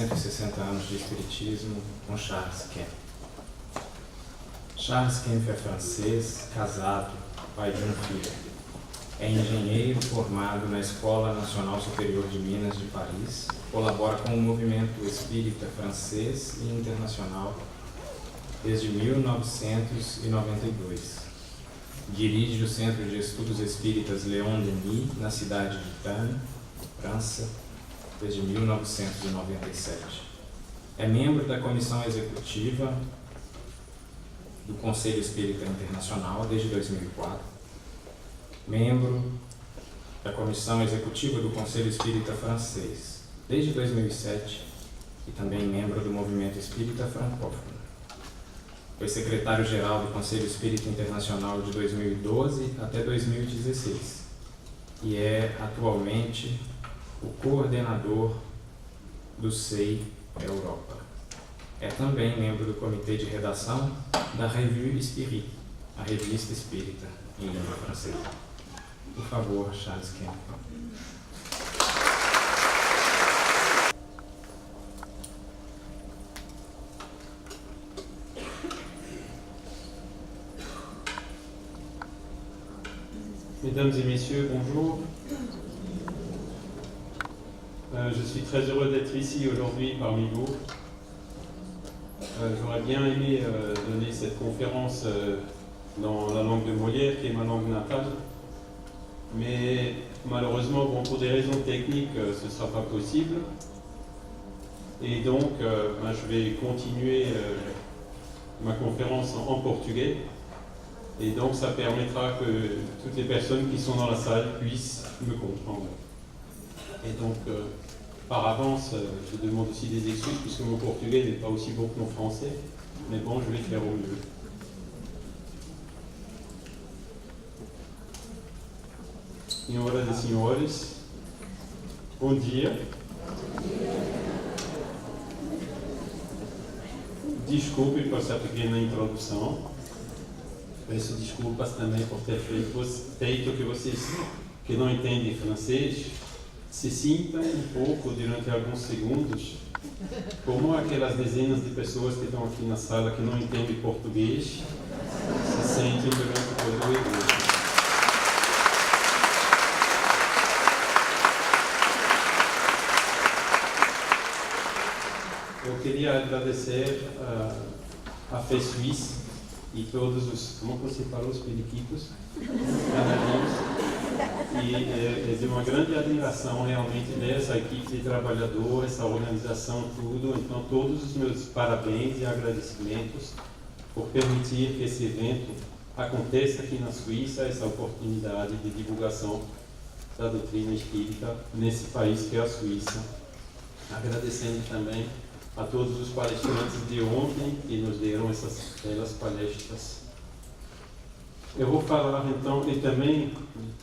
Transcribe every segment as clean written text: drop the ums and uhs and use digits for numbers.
160 anos de Espiritismo com Charles Kempf. Charles Kempf é francês, casado, pai de um filho. É engenheiro formado na Escola Nacional Superior de Minas de Paris, colabora com o movimento espírita francês e internacional desde 1992. Dirige o Centro de Estudos Espíritas Léon Denis, na cidade de Cannes, França, desde 1997. É membro da Comissão Executiva do Conselho Espírita Internacional desde 2004, membro da Comissão Executiva do Conselho Espírita Francês desde 2007 e também membro do Movimento Espírita Francófono. Foi secretário-geral do Conselho Espírita Internacional de 2012 até 2016 e é atualmente o coordenador do SEI Europa. É também membro do comitê de redação da Revue Espírita, a revista espírita em língua francesa. Por favor, Charles Kempf. Mesdames et messieurs, bonjour. Je suis très heureux d'être ici aujourd'hui parmi vous. J'aurais bien aimé donner cette conférence dans la langue de Molière, qui est ma langue natale. Mais malheureusement, pour des raisons techniques, ce ne sera pas possible. Et donc, je vais continuer ma conférence en portugais. Et donc, ça permettra que toutes les personnes qui sont dans la salle puissent me comprendre. Et donc, par avance, je demande aussi des excuses puisque mon portugais n'est pas aussi bon que mon français. Mais bon, je vais faire au mieux. Senhoras e senhores, bom dia. Desculpe por essa pequena introdução. Peço desculpas também por ter feito que vocês que não entendem francês se sintam um pouco durante alguns segundos como aquelas dezenas de pessoas que estão aqui na sala que não entendem português se sentem durante todo o evento. Eu queria agradecer a Fé Suisse e todos os, como você falou, os periquitos, canarinhos, e é de uma grande admiração realmente dessa equipe de trabalhadores, essa organização, tudo. Então, todos os meus parabéns e agradecimentos por permitir que esse evento aconteça aqui na Suíça, essa oportunidade de divulgação da doutrina espírita nesse país que é a Suíça. Agradecendo também a todos os palestrantes de ontem que nos deram essas belas palestras. Eu vou falar então, e também,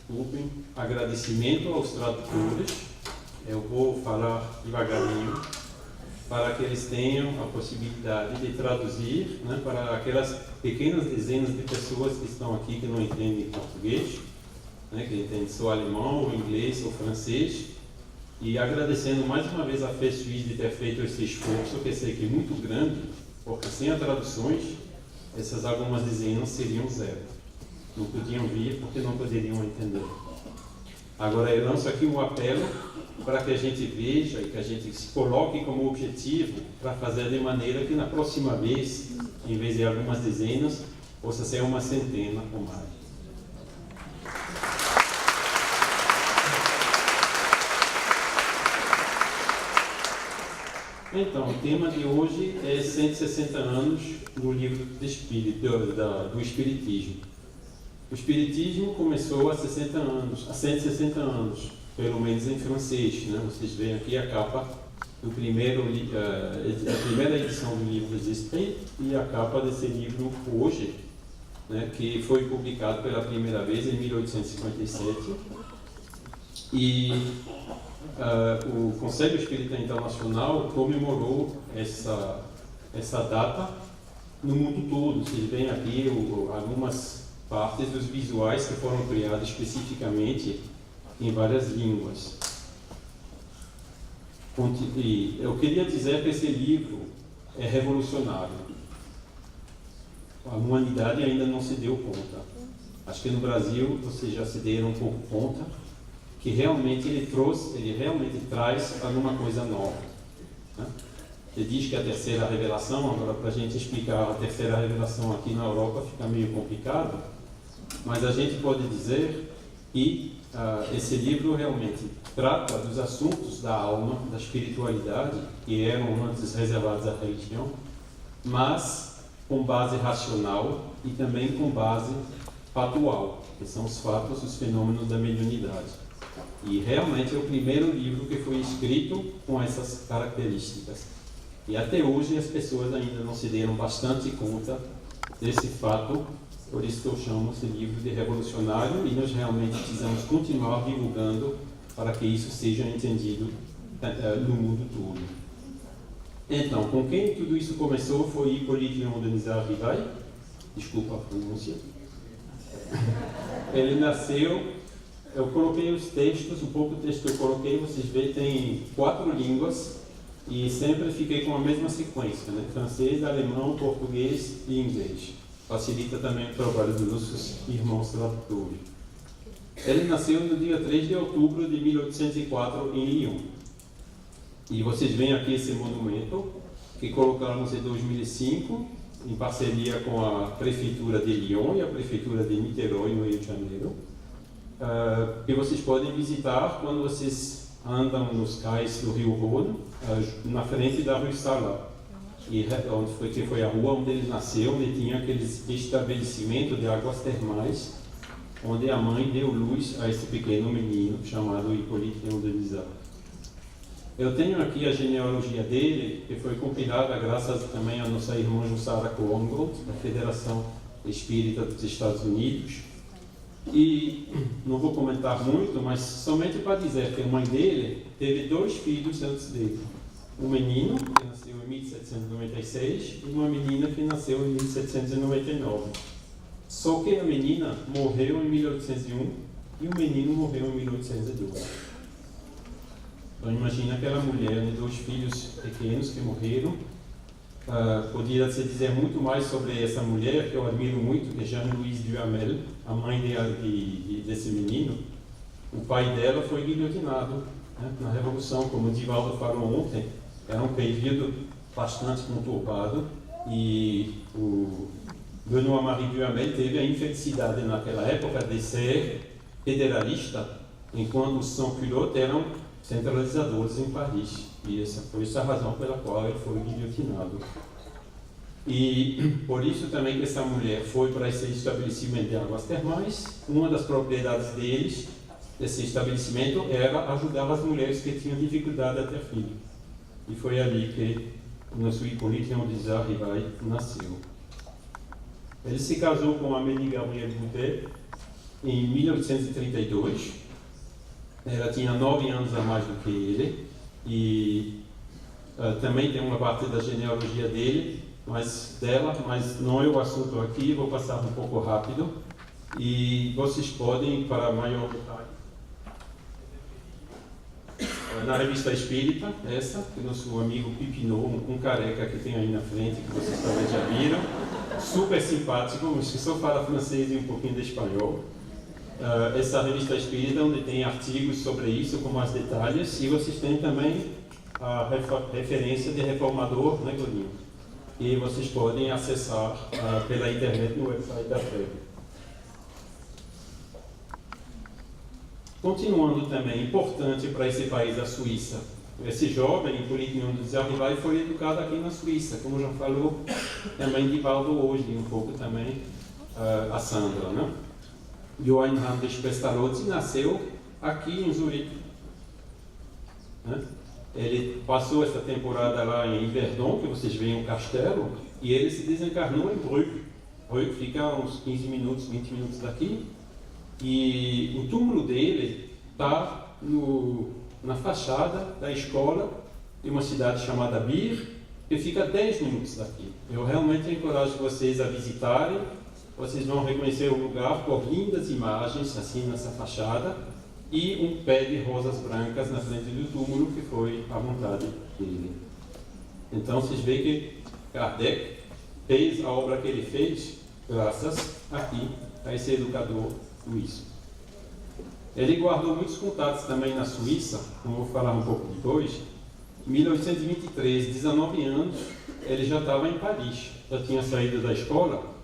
desculpem, agradecimento aos tradutores. Eu vou falar devagarinho, para que eles tenham a possibilidade de traduzir, né, para aquelas pequenas dezenas de pessoas que estão aqui que não entendem português, né, que entendem só alemão, ou inglês, ou francês. E agradecendo mais uma vez a Fé Suisse de ter feito esse esforço, que eu sei que é muito grande, porque sem as traduções, essas algumas dezenas seriam zero. Não podiam vir porque não poderiam entender. Agora eu lanço aqui um apelo para que a gente veja e que a gente se coloque como objetivo para fazer de maneira que na próxima vez, em vez de algumas dezenas, possa ser uma centena ou mais. Então, o tema de hoje é 160 anos do livro do Espiritismo. O Espiritismo começou há 160 anos, pelo menos em francês, né? Vocês veem aqui a capa do primeira edição do livro dos Espíritos e a capa desse livro hoje, né? Que foi publicado pela primeira vez em 1857. E o Conselho Espírita Internacional comemorou essa data no mundo todo. Vocês veem aqui algumas partes dos visuais que foram criados especificamente em várias línguas. E eu queria dizer que esse livro é revolucionário. A humanidade ainda não se deu conta. Acho que no Brasil vocês já se deram um pouco conta que realmente ele realmente traz alguma coisa nova, né? Ele diz que a terceira revelação, agora para a gente explicar a terceira revelação aqui na Europa fica meio complicado, mas a gente pode dizer que esse livro realmente trata dos assuntos da alma, da espiritualidade, que eram antes reservados à religião, mas com base racional e também com base factual, que são os fatos, os fenômenos da mediunidade. E realmente é o primeiro livro que foi escrito com essas características. E até hoje as pessoas ainda não se deram bastante conta desse fato, por isso que eu chamo esse livro de revolucionário, e nós realmente precisamos continuar divulgando para que isso seja entendido no mundo todo. Então, com quem tudo isso começou foi Hippolyte Léon Denis Arrighail, desculpa a pronúncia. Ele nasceu, eu coloquei os textos, o pouco texto que eu coloquei, vocês veem, tem 4 línguas, e sempre fiquei com a mesma sequência, né? Francês, alemão, português e inglês. Facilita também o trabalho dos nossos irmãos tradutores. Ele nasceu no dia 3 de outubro de 1804 em Lyon. E vocês veem aqui esse monumento que colocaram em 2005 em parceria com a prefeitura de Lyon e a prefeitura de Niterói, no Rio de Janeiro, que vocês podem visitar quando vocês andam nos cais do Rio Rhône, na frente da Rue Sala, que foi a rua onde ele nasceu, onde tinha aqueles estabelecimentos de águas termais, onde a mãe deu luz a esse pequeno menino chamado Hippolyte Léon Denis Arrighail. Eu tenho aqui a genealogia dele, que foi compilada graças também à nossa irmã Jussara Coongold, da Federação Espírita dos Estados Unidos. E não vou comentar muito, mas somente para dizer que a mãe dele teve 2 filhos antes dele. Um menino, que nasceu em 1796, e uma menina que nasceu em 1799. Só que a menina morreu em 1801 e o menino morreu em 1812. Então imagina aquela mulher de 2 filhos pequenos que morreram. Podia se dizer muito mais sobre essa mulher, que eu admiro muito, que é Jeanne-Louise Duhamel, a mãe desse menino. O pai dela foi guilhotinado, né, na Revolução, como o Divaldo falou ontem. Era um período bastante conturbado e o Benoît-Marie Duhamel teve a infelicidade naquela época de ser federalista, enquanto os sans-culottes eram centralizadores em Paris. E essa foi a razão pela qual ele foi guilhotinado. E por isso também que essa mulher foi para esse estabelecimento de águas termais. Uma das propriedades desse estabelecimento era ajudar as mulheres que tinham dificuldade a ter filho. E foi ali que o nosso Hippolyte Léon Denis Arrighail nasceu. Ele se casou com Amélie Gabrielle Boutet em 1832. Ela tinha 9 anos a mais do que ele. E também tem uma parte da genealogia dele, mas não é o assunto aqui, vou passar um pouco rápido. E vocês podem, para maior detalhe, na revista Espírita, essa, que nosso amigo Pipinot, um careca que tem aí na frente, que vocês talvez já viram, super simpático, mas que só fala francês e um pouquinho de espanhol. Essa revista Espírita, onde tem artigos sobre isso, com mais detalhes, e vocês têm também a referência de Reformador, né, Godinho? E vocês podem acessar pela internet no website da FEB. Continuando também, importante para esse país, a Suíça. Esse jovem, Hippolyte Léon Denis Arrighail, foi educado aqui na Suíça, como já falou também Divaldo hoje, um pouco também a Sandra, né? Johann Heinrich Pestalozzi nasceu aqui em Zurique, né? Ele passou essa temporada lá em Verdun, que vocês veem um castelo, e ele se desencarnou em Brugge. Brugge fica uns 15 minutos, 20 minutos daqui, e o túmulo dele está na fachada da escola de uma cidade chamada Bir, que fica 10 minutos daqui. Eu realmente encorajo vocês a visitarem. Vocês vão reconhecer o lugar por lindas imagens assim nessa fachada, e um pé de rosas brancas na frente do túmulo, que foi a vontade dele. Então, vocês veem que Kardec fez a obra que ele fez graças aqui a esse educador suíço. Ele guardou muitos contatos também na Suíça, como eu vou falar um pouco depois. Em 1823, 19 anos, ele já estava em Paris, já tinha saído da escola.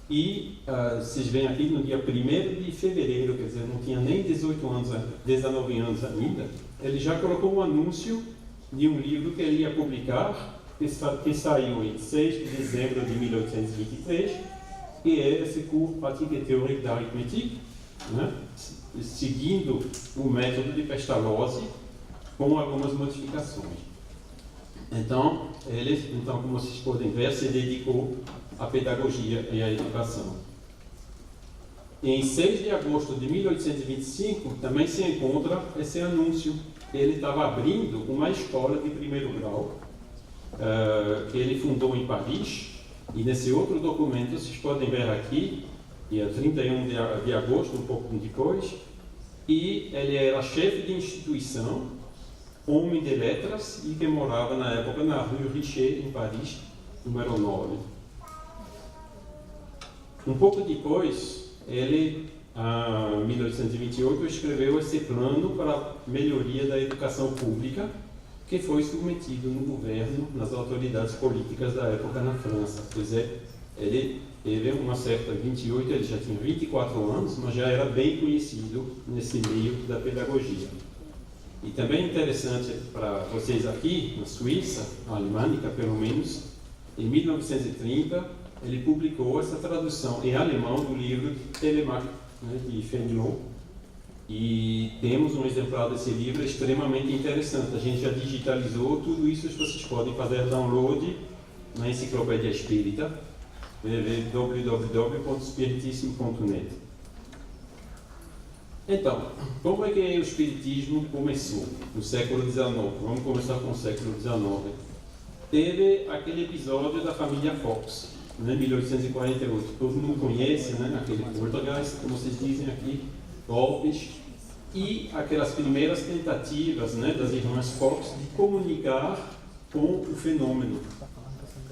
E vocês veem aqui no dia 1º de fevereiro, quer dizer, não tinha nem 19 anos ainda, ele já colocou um anúncio de um livro que ele ia publicar, que saiu em 6 de dezembro de 1823, que é esse cours pratique théorique d'arithmétique, né? Seguindo o método de Pestalozzi, com algumas modificações. Então, ele, como vocês podem ver, se dedicou à pedagogia e à educação. Em 6 de agosto de 1825, também se encontra esse anúncio. Ele estava abrindo uma escola de primeiro grau, que ele fundou em Paris, e nesse outro documento, vocês podem ver aqui, dia 31 de agosto, um pouco depois, e ele era chefe de instituição, homem de letras, e que morava na época na Rue Richer, em Paris, número 9. Um pouco depois, ele, em 1828, escreveu esse plano para a melhoria da educação pública, que foi submetido no governo, nas autoridades políticas da época na França. Quer dizer, ele teve uma certa 28, ele já tinha 24 anos, mas já era bem conhecido nesse meio da pedagogia. E também interessante para vocês aqui, na Suíça, na Alemanha pelo menos, em 1930, ele publicou essa tradução em alemão do livro Telemaque, né, de Fénelon. E temos um exemplar desse livro extremamente interessante. A gente já digitalizou tudo isso, vocês podem fazer download na Enciclopédia Espírita, www.espiritismo.net. Então, como é que o Espiritismo começou no século XIX? Vamos começar com o século XIX. Teve aquele episódio da família Fox, né, 1848. Todo mundo conhece, né, aquele Poltergeist, como vocês dizem aqui, golpes, e aquelas primeiras tentativas, né, das irmãs Fox de comunicar com o fenômeno.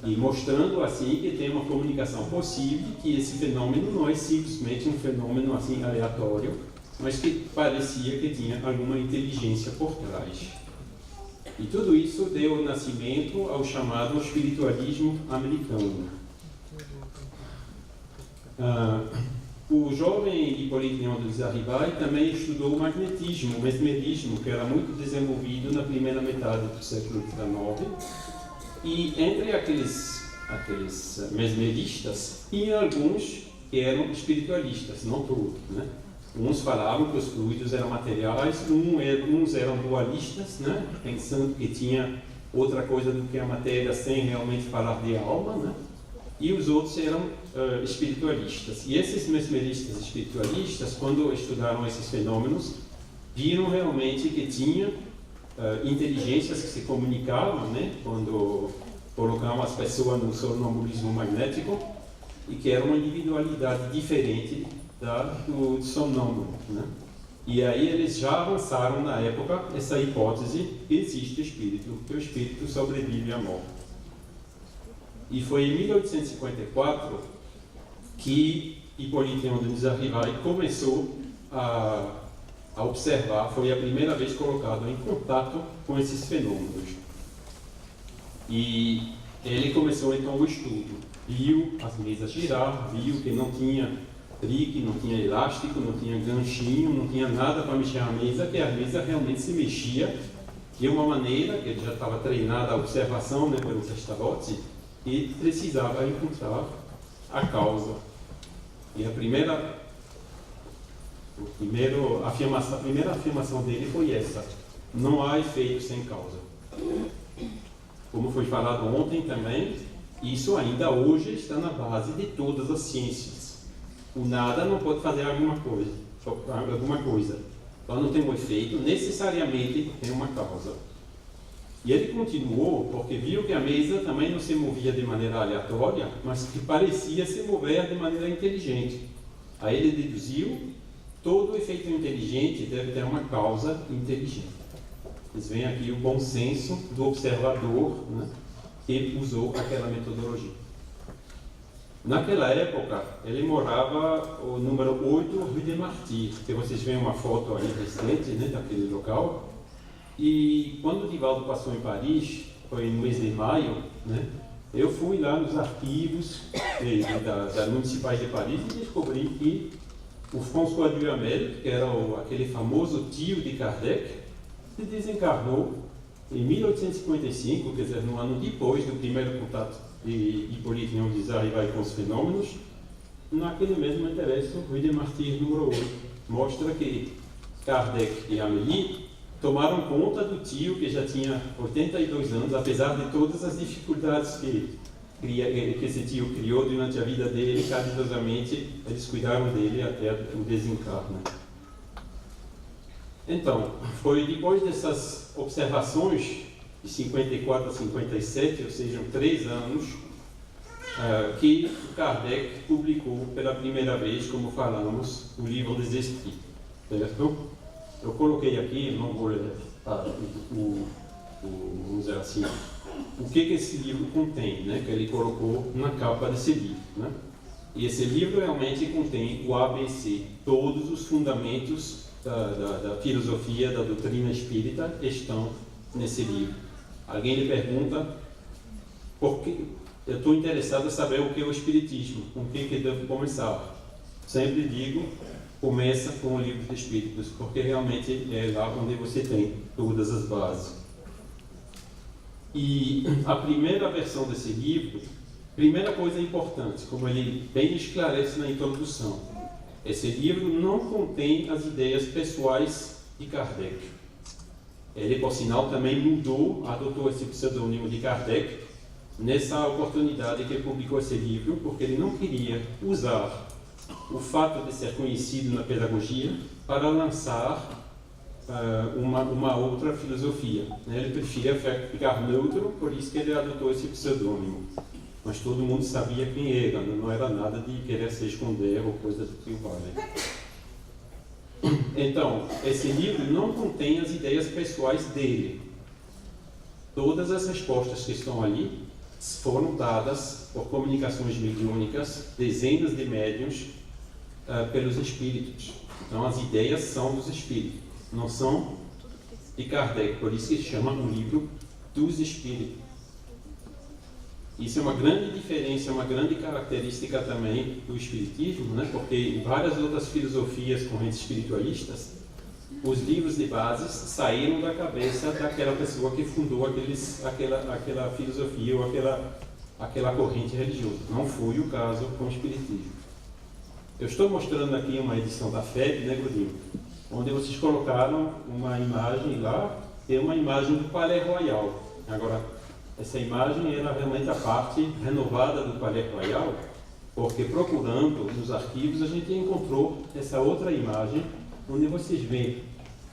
E mostrando assim que tem uma comunicação possível, que esse fenômeno não é simplesmente um fenômeno assim aleatório, mas que parecia que tinha alguma inteligência por trás. E tudo isso deu nascimento ao chamado espiritualismo americano. O jovem Hippolyte Léon de Lizarribaille também estudou o magnetismo, o mesmerismo, que era muito desenvolvido na primeira metade do século XIX. E entre aqueles mesmeristas, tinha alguns que eram espiritualistas, não todos, né? Uns falavam que os fluidos eram materiais, uns eram dualistas, né? Pensando que tinha outra coisa do que a matéria sem realmente falar de alma, né? E os outros eram espiritualistas. E esses mesmeristas espiritualistas, quando estudaram esses fenômenos, viram realmente que tinha inteligências que se comunicavam, né? Quando colocavam as pessoas no sonambulismo magnético, e que era uma individualidade diferente do sonâmbulo, né? E aí eles já avançaram na época essa hipótese que existe espírito, que o espírito sobrevive à morte. E foi em 1854 que Hippolyte Léon de Lizarribaille começou a observar, foi a primeira vez colocado em contato com esses fenômenos. E ele começou então o estudo, viu as mesas girar, viu que não tinha trique, não tinha elástico, não tinha ganchinho, não tinha nada para mexer a mesa, que a mesa realmente se mexia de uma maneira que ele já estava treinado à observação, né, pelo Pestalozzi, e precisava encontrar a causa. E a primeira afirmação dele foi essa: não há efeito sem causa. Como foi falado ontem também, isso ainda hoje está na base de todas as ciências. O nada não pode fazer alguma coisa. Então não tem um efeito, necessariamente tem uma causa. E ele continuou porque viu que a mesa também não se movia de maneira aleatória, mas que parecia se mover de maneira inteligente. Aí ele deduziu todo efeito inteligente deve ter uma causa inteligente. Eles veem aqui o bom senso do observador, né, que usou aquela metodologia. Naquela época, ele morava o número 8, Rue des Martyrs, que vocês veem uma foto ali recente, né, daquele local. E quando o Divaldo passou em Paris, foi no mês de maio, né, eu fui lá nos arquivos da Municipais de Paris e descobri que o François Duhamel, que era aquele famoso tio de Kardec, se desencarnou em 1855, quer dizer, no ano depois do primeiro contato de Hippolyte Léon Désarrivaille com os fenômenos, naquele mesmo endereço, Rue des Martyrs, número 8. Mostra que Kardec e Amélie tomaram conta do tio que já tinha 82 anos, apesar de todas as dificuldades que esse tio criou durante a vida dele. Caridosamente, eles cuidaram dele até o desencarne. Então, foi depois dessas observações, de 54 a 57, ou seja, 3 anos, que Kardec publicou pela primeira vez, como falamos, o Livre des Esprits. Certo? Eu coloquei aqui, não vou ler, vamos dizer assim, o que esse livro contém, né, que ele colocou na capa desse livro. Né? E esse livro realmente contém o ABC, todos os fundamentos da filosofia, da doutrina espírita estão nesse livro. Alguém lhe pergunta, por que eu estou interessado em saber o que é o Espiritismo, com o que devo começar? Sempre digo, começa com o Livro dos Espíritos, porque realmente é lá onde você tem todas as bases. E a primeira versão desse livro, primeira coisa importante, como ele bem esclarece na introdução, esse livro não contém as ideias pessoais de Kardec. Ele, por sinal, também adotou esse pseudônimo de Kardec nessa oportunidade que ele publicou esse livro, porque ele não queria usar o fato de ser conhecido na pedagogia para lançar uma outra filosofia. Ele preferia ficar neutro, por isso que ele adotou esse pseudônimo. Mas todo mundo sabia quem era, não era nada de querer se esconder ou coisa do que vale. Então, esse livro não contém as ideias pessoais dele. Todas as respostas que estão ali foram dadas por comunicações mediúnicas, dezenas de médiuns, pelos espíritos. Então, as ideias são dos espíritos, não são de Kardec. Por isso que se chama um livro dos espíritos. Isso é uma grande diferença, uma grande característica também do espiritismo, né? Porque em várias outras filosofias, correntes espiritualistas, os livros de bases saíram da cabeça daquela pessoa que fundou aquela filosofia ou aquela corrente religiosa. Não foi o caso com o espiritismo. Eu estou mostrando aqui uma edição da FEB, né, Godinho? Onde vocês colocaram uma imagem lá, tem uma imagem do Palais Royal. Agora, essa imagem era realmente a parte renovada do Palais Royal, porque procurando nos arquivos a gente encontrou essa outra imagem, onde vocês veem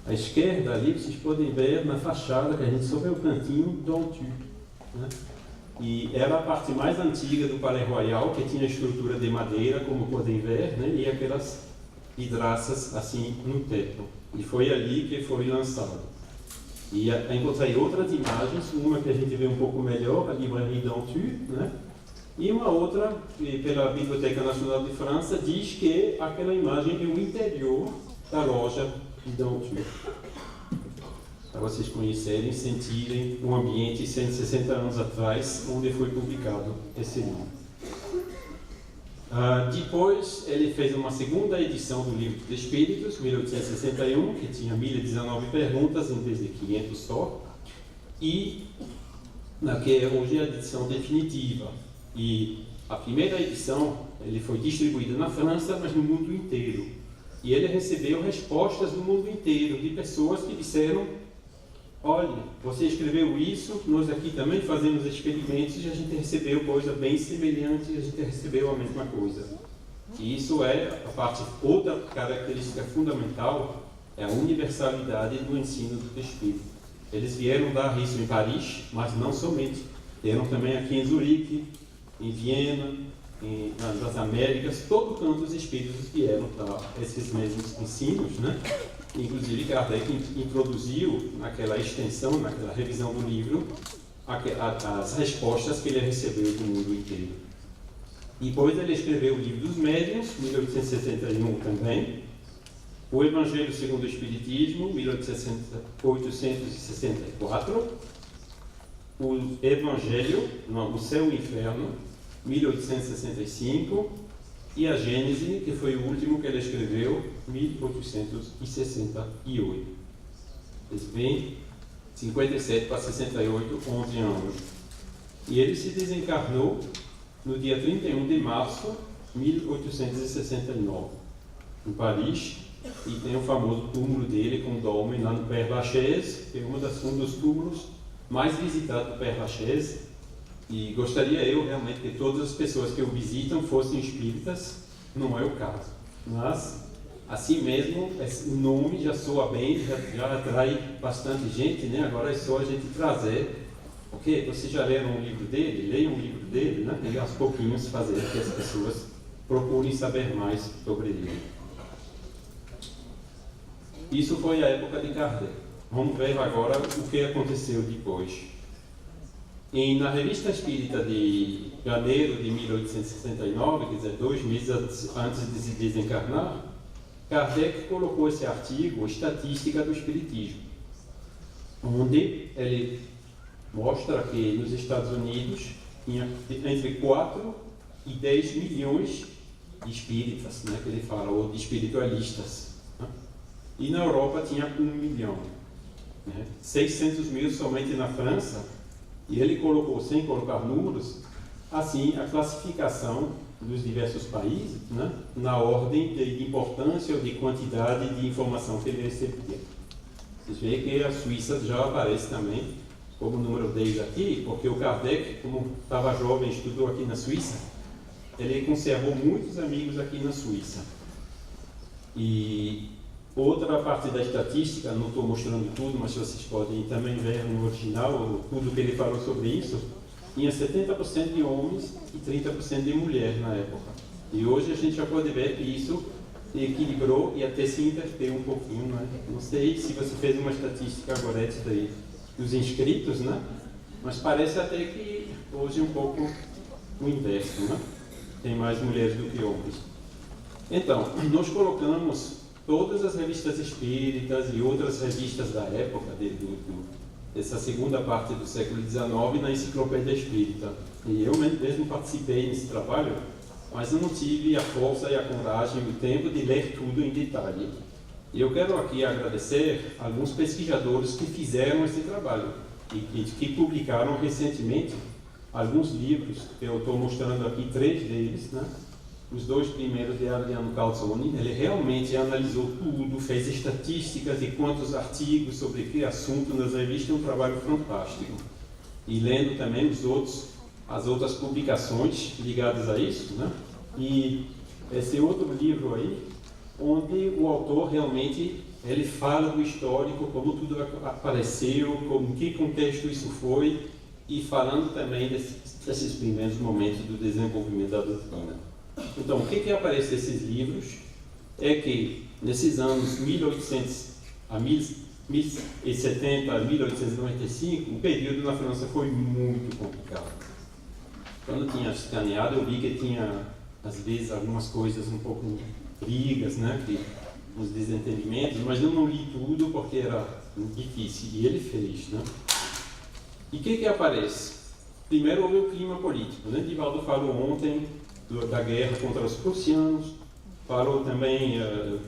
à esquerda ali, vocês podem ver na fachada que a gente só vê o cantinho do alto, né? E era a parte mais antiga do Palais Royal, que tinha estrutura de madeira, como podem ver, né? E aquelas vidraças assim no teto. E foi ali que foi lançado. E encontrei outras imagens, uma que a gente vê um pouco melhor, a Librairie d'Antu, né? E uma outra, pela Biblioteca Nacional de França, diz que aquela imagem é o interior da loja de D'Antu. Para vocês conhecerem, sentirem o ambiente 160 anos atrás, onde foi publicado esse livro. Depois, ele fez uma segunda edição do Livro dos Espíritos, 1861, que tinha 1019 perguntas, em vez de 500 só, e que hoje é a edição definitiva. E a primeira edição, ele foi distribuída na França, mas no mundo inteiro. E ele recebeu respostas do mundo inteiro, de pessoas que disseram: olha, você escreveu isso, nós aqui também fazemos experimentos e a gente recebeu coisa bem semelhante, a gente recebeu a mesma coisa. E isso é outra característica fundamental, é a universalidade do ensino do Espírito. Eles vieram dar isso em Paris, mas não somente. Vieram também aqui em Zurique, em Viena, nas Américas, todo canto os espíritos vieram dar esses mesmos ensinos, né? Inclusive Kardec introduziu naquela extensão, naquela revisão do livro, as respostas que ele recebeu do mundo inteiro. Depois ele escreveu o Livro dos Médiuns, 1871 também, o Evangelho segundo o Espiritismo, 1864, o Evangelho, não, o Céu e o Inferno, 1865, e a Gênese, que foi o último que ele escreveu, 1868. Vocês veem, 57 para 68, 11 anos. E ele se desencarnou no dia 31 de março de 1869, em Paris, e tem o famoso túmulo dele com o dolmen lá no Père Lachaise, que é um dos túmulos mais visitados do Père Lachaise. E gostaria eu realmente que todas as pessoas que o visitam fossem espíritas, não é o caso. Mas, assim mesmo, o nome já soa bem, já atrai bastante gente, né? Agora é só a gente trazer. Ok, vocês já leram um livro dele? Leiam um livro dele, né? E aos pouquinhos fazer que as pessoas procurem saber mais sobre ele. Isso foi a época de Kardec. Vamos ver agora o que aconteceu depois. Na Revista Espírita de janeiro de 1869, quer dizer, 2 meses antes de se desencarnar, Kardec colocou esse artigo, Estatística do Espiritismo, onde ele mostra que nos Estados Unidos tinha entre 4 e 10 milhões de espíritas, né, que ele fala, ou de espiritualistas. Né? E na Europa tinha 1 milhão. Né? 600 mil somente na França. E ele colocou, sem colocar números, assim, a classificação dos diversos países, né, na ordem de importância ou de quantidade de informação que ele recebia. Vocês veem que a Suíça já aparece também como número 10 aqui, porque o Kardec, como estava jovem, estudou aqui na Suíça, ele conservou muitos amigos aqui na Suíça. E outra parte da estatística, não estou mostrando tudo, mas vocês podem também ver no original tudo que ele falou sobre isso, tinha 70% de homens e 30% de mulheres na época. E hoje a gente já pode ver que isso se equilibrou e até se inverteu um pouquinho. Né? Não sei se você fez uma estatística agora dos inscritos, né? Mas parece até que hoje é um pouco o inverso. Né? Tem mais mulheres do que homens. Então, nós colocamos todas as revistas espíritas e outras revistas da época, dessa segunda parte do século XIX, na Enciclopédia Espírita. E eu mesmo participei nesse trabalho, mas não tive a força e a coragem e o tempo de ler tudo em detalhe. E eu quero aqui agradecer a alguns pesquisadores que fizeram esse trabalho e que publicaram recentemente alguns livros, que eu estou mostrando aqui 3 deles, né? Os 2 primeiros de Adriano Calzoni. Ele realmente analisou tudo, fez estatísticas de quantos artigos, sobre que assunto nas revistas, um trabalho fantástico. E lendo também as outras publicações ligadas a isso, né? E esse outro livro aí, onde o autor realmente ele fala do histórico, como tudo apareceu, em que contexto isso foi, e falando também desses primeiros momentos do desenvolvimento da doutrina. Então, o que aparece nesses livros é que, nesses anos 1870 a 1895, o período na França foi muito complicado. Quando tinha escaneado, eu vi que tinha, às vezes, algumas coisas um pouco brigas, né, uns desentendimentos, mas eu não li tudo porque era difícil, e ele fez. Né? E o que aparece? Primeiro, houve o clima político. Né? Divaldo falou ontem da guerra contra os prussianos, falou também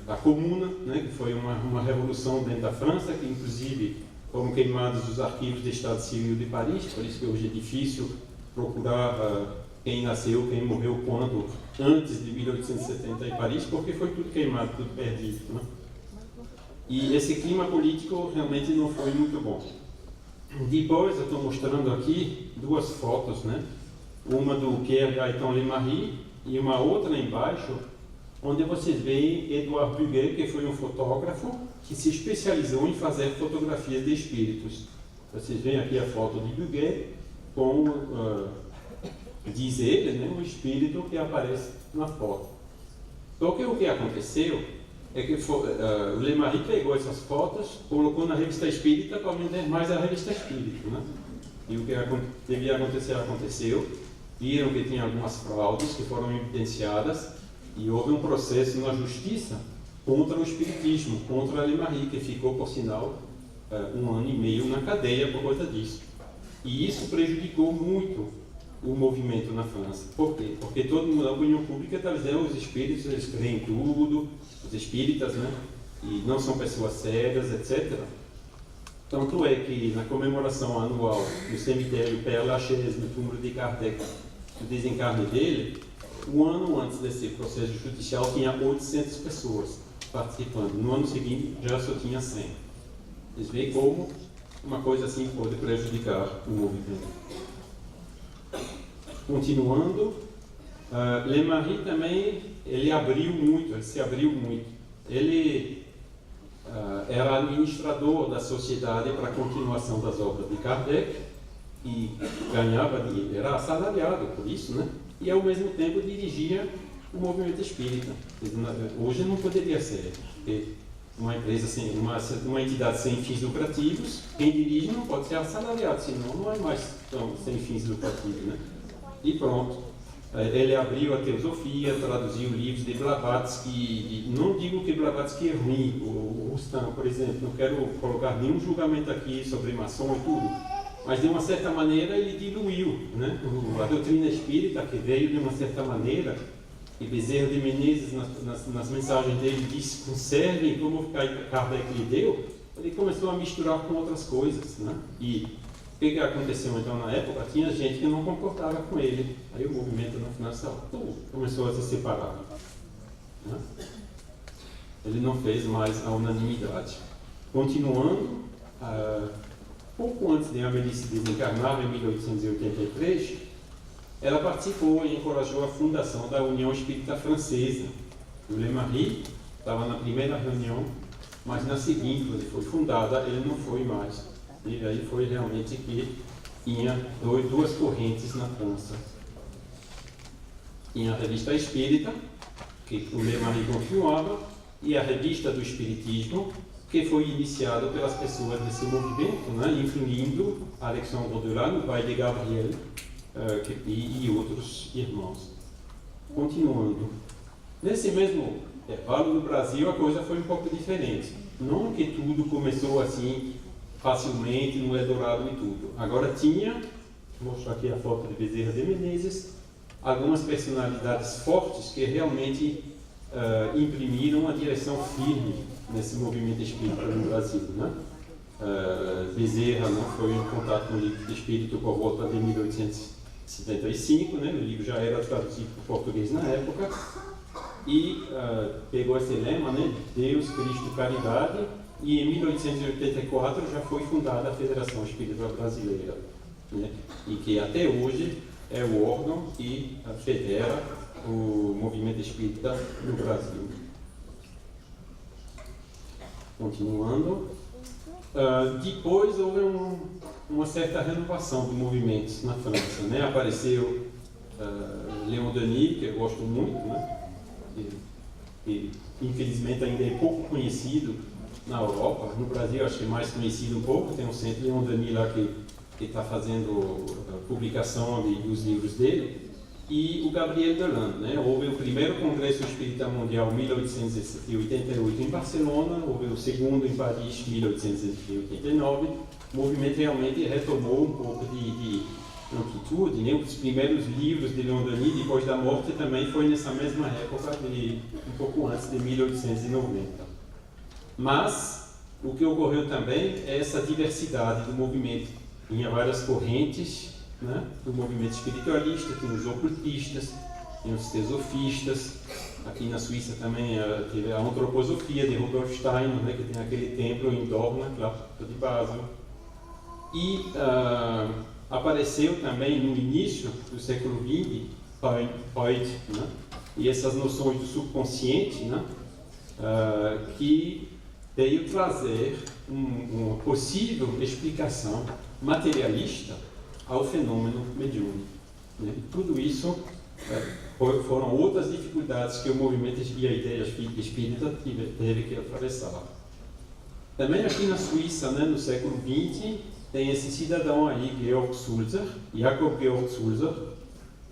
da Comuna, né, que foi uma revolução dentro da França, que inclusive foram queimados os arquivos do Estado Civil de Paris, por isso que hoje é difícil procurar quem nasceu, quem morreu quando, antes de 1870 em Paris, porque foi tudo queimado, tudo perdido. Né? E esse clima político realmente não foi muito bom. Depois eu estou mostrando aqui 2 fotos, né? Uma do Pierre Gaëtan Lemarie e uma outra embaixo, onde vocês veem Edouard Buguet, que foi um fotógrafo que se especializou em fazer fotografias de espíritos. Vocês veem aqui a foto de Buguet com diz ele, né, o espírito que aparece na foto. Só que o que aconteceu é que o Lemarie pegou essas fotos, colocou na revista Espírita para vender mais a revista Espírita, né? E o que devia acontecer aconteceu. Viram que tinha algumas fraudes que foram evidenciadas e houve um processo na justiça contra o espiritismo, contra a Lemarie, que ficou, por sinal, 1 ano e meio na cadeia por conta disso. E isso prejudicou muito o movimento na França. Por quê? Porque todo mundo, a opinião pública está dizendo os espíritos, eles creem em tudo, os espíritas, né? E não são pessoas sérias, etc. Tanto é que na comemoração anual do cemitério Père Lachaise, no túmulo de Kardec, do desencarne dele, um ano antes desse processo judicial tinha 800 pessoas participando. No ano seguinte já só tinha 100. Vocês veem como uma coisa assim pode prejudicar o movimento. Continuando, Lemarie também, ele se abriu muito. Ele era administrador da sociedade para a continuação das obras de Kardec e ganhava dinheiro, era assalariado por isso, né? E ao mesmo tempo dirigia o movimento espírita. Hoje não poderia ser, porque uma empresa uma entidade sem fins lucrativos, quem dirige não pode ser assalariado, senão não é mais sem fins lucrativos, né? E pronto. Ele abriu a teosofia, traduziu livros de Blavatsky. Não digo que Blavatsky é ruim, o Stan, por exemplo, não quero colocar nenhum julgamento aqui sobre maçom e tudo, mas de uma certa maneira ele diluiu, né? A doutrina espírita, que veio de uma certa maneira, e Bezerra de Menezes, nas mensagens dele, disse: conservem como Kardec lhe deu. Ele começou a misturar com outras coisas, né? E o que aconteceu então na época? Tinha gente que não concordava com ele. Aí o movimento na França começou a se separar, né? Ele não fez mais a unanimidade. Continuando, pouco antes de Amélie se desencarnar, em 1883, ela participou e encorajou a fundação da União Espírita Francesa. O Lemarie estava na primeira reunião, mas na seguinte, quando foi fundada, ele não foi mais. E aí foi realmente que tinha duas correntes na França. Tinha a Revista Espírita, que o Lemarie continuava, e a Revista do Espiritismo, que foi iniciada pelas pessoas desse movimento, né, incluindo Alexandre Duran, o pai de Gabriel, e outros irmãos. Continuando. Nesse mesmo intervalo, no Brasil, a coisa foi um pouco diferente. Não que tudo começou assim facilmente no Eldorado e tudo. Agora tinha, vou mostrar aqui a foto de Bezerra de Menezes, algumas personalidades fortes que realmente imprimiram uma direção firme nesse movimento espírita no Brasil, né? Bezerra não foi em contato com o livro de espírito por volta de 1875, né? O livro já era traduzido para o português na época, e pegou esse lema, né? Deus, Cristo, Caridade. E em 1884 já foi fundada a Federação Espírita Brasileira, né? E que até hoje é o órgão que federa o movimento espírita no Brasil. Continuando, depois houve uma certa renovação do movimento na França, né? Apareceu Léon Denis, que eu gosto muito, né? E infelizmente ainda é pouco conhecido na Europa. No Brasil acho que é mais conhecido um pouco, tem um centro Léon Denis lá que está fazendo a publicação dos livros dele, e o Gabriel Deland, né? Houve o primeiro Congresso Espírita Mundial em 1888 em Barcelona, houve o segundo em Paris em 1889. O movimento realmente retomou um pouco de amplitude, né? Os primeiros livros de Léon Denis, depois da morte, também foi nessa mesma época, um pouco antes de 1890. Mas o que ocorreu também é essa diversidade do movimento. Tinha várias correntes, né, do movimento espiritualista, tinha os ocultistas, tinha os teosofistas. Aqui na Suíça também teve a antroposofia de Rudolf Steiner, né, que tem aquele templo em Dornach, lá de Basel. E apareceu também no início do século XX, Freud, né, e essas noções do subconsciente, né, que veio trazer uma possível explicação materialista ao fenômeno mediúnico. né? E tudo isso foram outras dificuldades que o movimento e a ideia espírita teve que atravessar. Também aqui na Suíça, né, no século XX, tem esse cidadão aí, Jakob Georg Sulzer,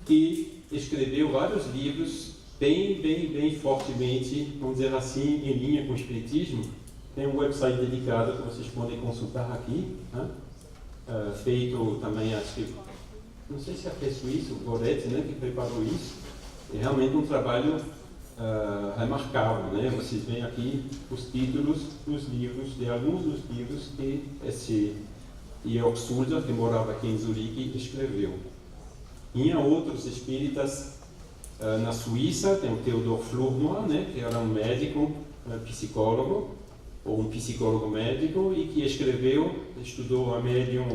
que escreveu vários livros bem fortemente, vamos dizer assim, em linha com o espiritismo. Tem um website dedicado que vocês podem consultar aqui, né? Feito também, acho que, não sei se é a Suíça, o Goretti, né, que preparou isso. É realmente um trabalho remarcável, né? Vocês veem aqui os títulos dos livros, de alguns dos livros que esse Georg Sulzer, que morava aqui em Zurique, escreveu. Tinha outros espíritas na Suíça, tem o Theodor Flurnoy, né, que era um médico, psicólogo, ou um psicólogo médico, e que estudou a médium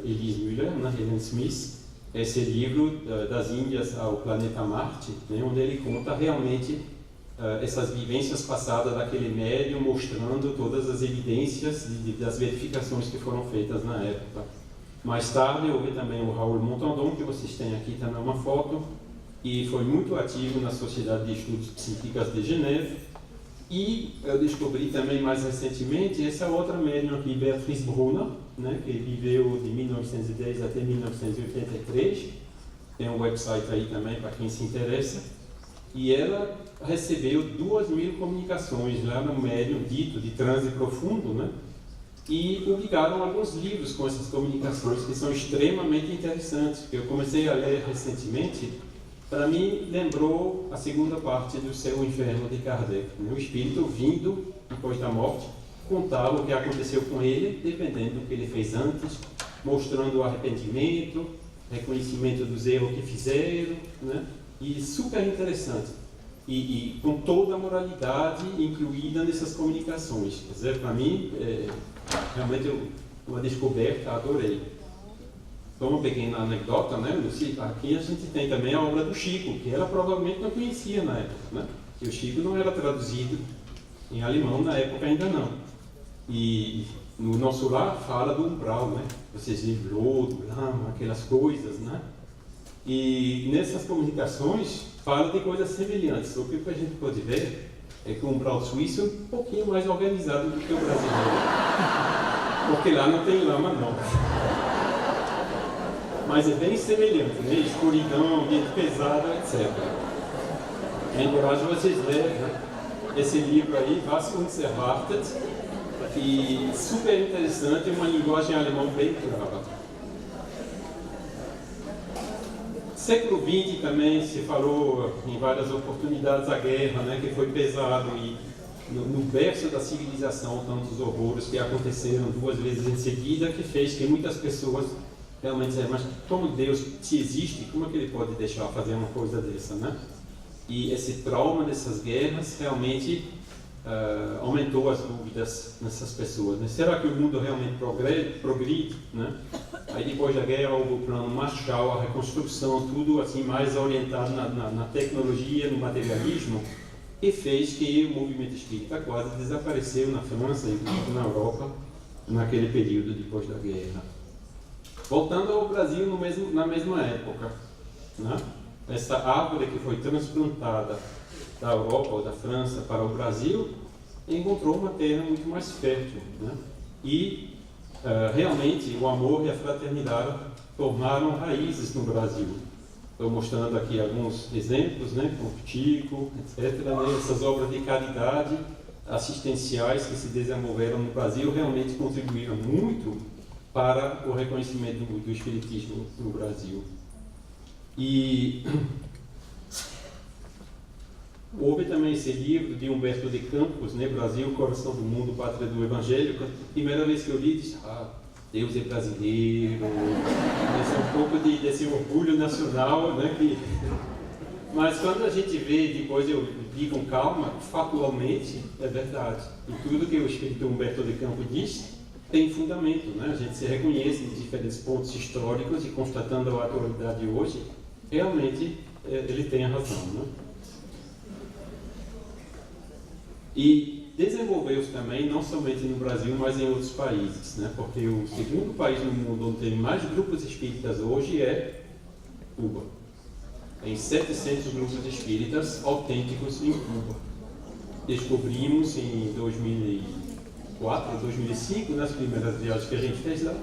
Elise Müller, na Helen Smith, esse livro das Índias ao planeta Marte, né, onde ele conta realmente essas vivências passadas daquele médium, mostrando todas as evidências das verificações que foram feitas na época. Mais tarde houve também o Raoul Montandon, que vocês têm aqui também uma foto, e foi muito ativo na Sociedade de Estudos Psíquicos de Geneve. E eu descobri também mais recentemente essa outra médium aqui, Beatrice Brunner, né, que viveu de 1910 até 1983. Tem um website aí também para quem se interessa. E ela recebeu 2.000 comunicações lá no médium dito de transe profundo, né? E publicaram alguns livros com essas comunicações que são extremamente interessantes, que eu comecei a ler recentemente. Para mim, lembrou a segunda parte do Céu e Inferno de Kardec, né? O espírito vindo, depois da morte, contar o que aconteceu com ele, dependendo do que ele fez antes, mostrando o arrependimento, reconhecimento dos erros que fizeram, né? E super interessante. E com toda a moralidade incluída nessas comunicações. Quer dizer, para mim, realmente uma descoberta, adorei. Então, uma pequena anedota, né? Aqui a gente tem também a obra do Chico, que ela provavelmente não conhecia na época, né? Que o Chico não era traduzido em alemão na época ainda não. E no nosso lar fala do umbral, né? Vocês veem lodo, lama, aquelas coisas, né? E nessas comunicações fala de coisas semelhantes. O que a gente pode ver é que o umbral suíço é um pouquinho mais organizado do que o brasileiro, porque lá não tem lama não. Mas é bem semelhante, né? Escuridão, ambiente pesado, etc. Eu encorajo vocês a ler, né, esse livro aí, Was uns erwartet, e super interessante, uma linguagem alemã bem clara. Século XX também se falou em várias oportunidades a guerra, né, que foi pesado, e no berço da civilização, tantos horrores que aconteceram 2 vezes em seguida, que fez que muitas pessoas realmente dizer, mas como Deus, se existe, como é que ele pode deixar fazer uma coisa dessa, né? E esse trauma dessas guerras realmente aumentou as dúvidas nessas pessoas, né? Será que o mundo realmente progride, né? Aí depois da guerra houve o plano Marshall, a reconstrução, tudo assim mais orientado na tecnologia, no materialismo, e fez que o movimento espírita quase desapareceu na França e na Europa naquele período depois da guerra. Voltando ao Brasil na mesma época, né? Essa árvore que foi transplantada da Europa ou da França para o Brasil encontrou uma terra muito mais fértil, né? E realmente o amor e a fraternidade tornaram raízes no Brasil. Estou mostrando aqui alguns exemplos, né? Com Chico, etc. Né? Essas obras de caridade assistenciais que se desenvolveram no Brasil realmente contribuíram muito para o reconhecimento do espiritismo no Brasil. E houve também esse livro de Humberto de Campos, né, Brasil, Coração do Mundo, Pátria do Evangelho. A primeira vez que eu li, disse, Deus é brasileiro, esse um pouco desse orgulho nacional, né, mas quando a gente vê, depois eu vi com calma, factualmente é verdade. E tudo que o espírito Humberto de Campos diz tem fundamento, né? A gente se reconhece em diferentes pontos históricos e constatando a atualidade hoje, realmente ele tem a razão, né? E desenvolveu-se também, não somente no Brasil, mas em outros países, né? Porque o segundo país no mundo onde tem mais grupos espíritas hoje é Cuba. Tem 700 grupos espíritas autênticos em Cuba. Descobrimos em 2004, 2005, nas primeiras viagens que a gente fez lá,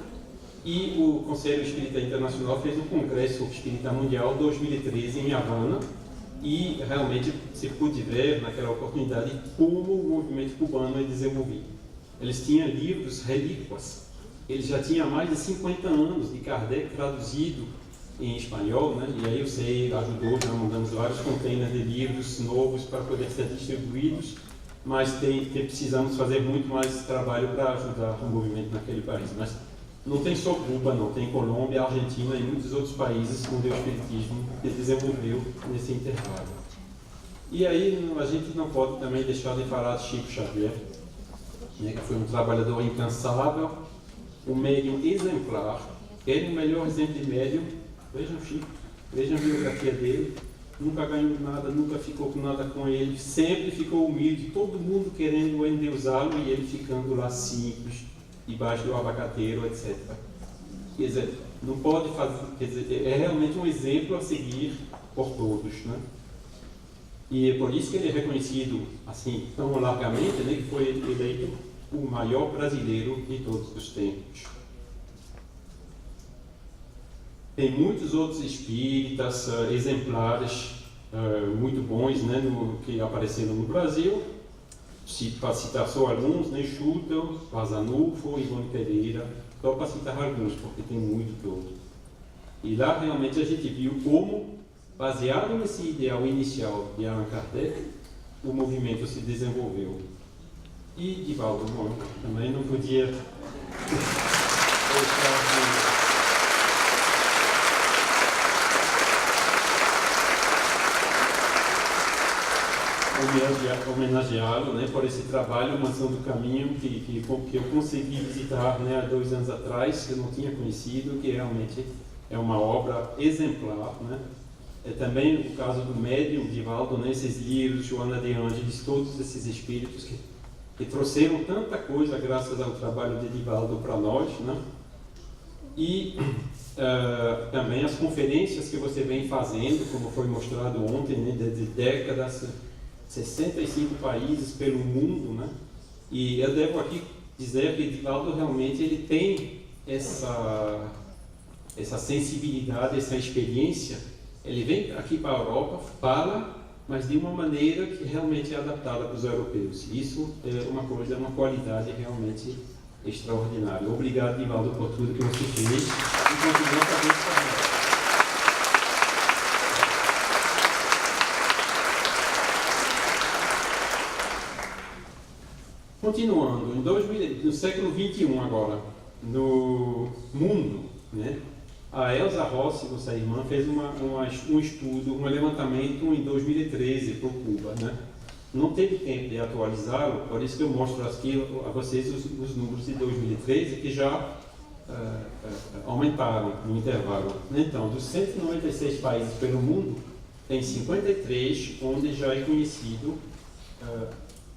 e o Conselho Espírita Internacional fez o Congresso Espírita Mundial 2013 em Havana, e realmente se pôde ver naquela oportunidade como o movimento cubano é desenvolvido. Eles tinham livros relíquias, eles já tinham mais de 50 anos de Kardec traduzido em espanhol, né? E aí o CEI ajudou, já mandamos vários containers de livros novos para poder ser distribuídos, mas precisamos fazer muito mais trabalho para ajudar o movimento naquele país. Mas não tem só Cuba, não, tem Colômbia, Argentina e muitos outros países onde o Espiritismo se desenvolveu nesse intervalo. E aí a gente não pode também deixar de falar de Chico Xavier, né, que foi um trabalhador incansável, um médium exemplar, ele é o melhor exemplo de médium. Vejam Chico, vejam a biografia dele, nunca ganhou nada, nunca ficou com nada com ele, sempre ficou humilde, todo mundo querendo endeusá-lo e ele ficando lá simples, debaixo do abacateiro, etc. Quer dizer, não pode fazer, quer dizer, é realmente um exemplo a seguir por todos, né? E é por isso que ele é reconhecido assim tão largamente, né, que foi eleito o maior brasileiro de todos os tempos. Tem muitos outros espíritas exemplares muito bons, né, que apareceram no Brasil. Para citar só alguns, né, Schutel, Vazanufo, Ivone Pereira, só para citar alguns, porque tem muito todo. E lá realmente a gente viu como, baseado nesse ideal inicial de Allan Kardec, o movimento se desenvolveu. E Divaldo, bom, também não podia homenageá-lo, né, por esse trabalho, Mansão do Caminho, que eu consegui visitar, né, há 2 anos atrás, que eu não tinha conhecido, que realmente é uma obra exemplar, né. É também o caso do médium Divaldo, né, esses livros, Joana de Ângeles, todos esses espíritos que trouxeram tanta coisa graças ao trabalho de Divaldo para nós, né. E também as conferências que você vem fazendo, como foi mostrado ontem, né, de décadas, 65 países pelo mundo, né? E eu devo aqui dizer que Divaldo realmente ele tem essa sensibilidade, essa experiência. Ele vem aqui para a Europa, fala, mas de uma maneira que realmente é adaptada para os europeus. Isso é uma coisa, uma qualidade realmente extraordinária. Obrigado, Divaldo, por tudo que você fez e continua fazendo isso. Continuando, no século XXI agora, no mundo, né, a Elza Rossi, nossa irmã, fez um estudo, um levantamento em 2013 para Cuba, né? Não teve tempo de atualizá-lo, por isso que eu mostro aqui a vocês os números de 2013, que já aumentaram no intervalo. Então, dos 196 países pelo mundo, tem 53 onde já é conhecido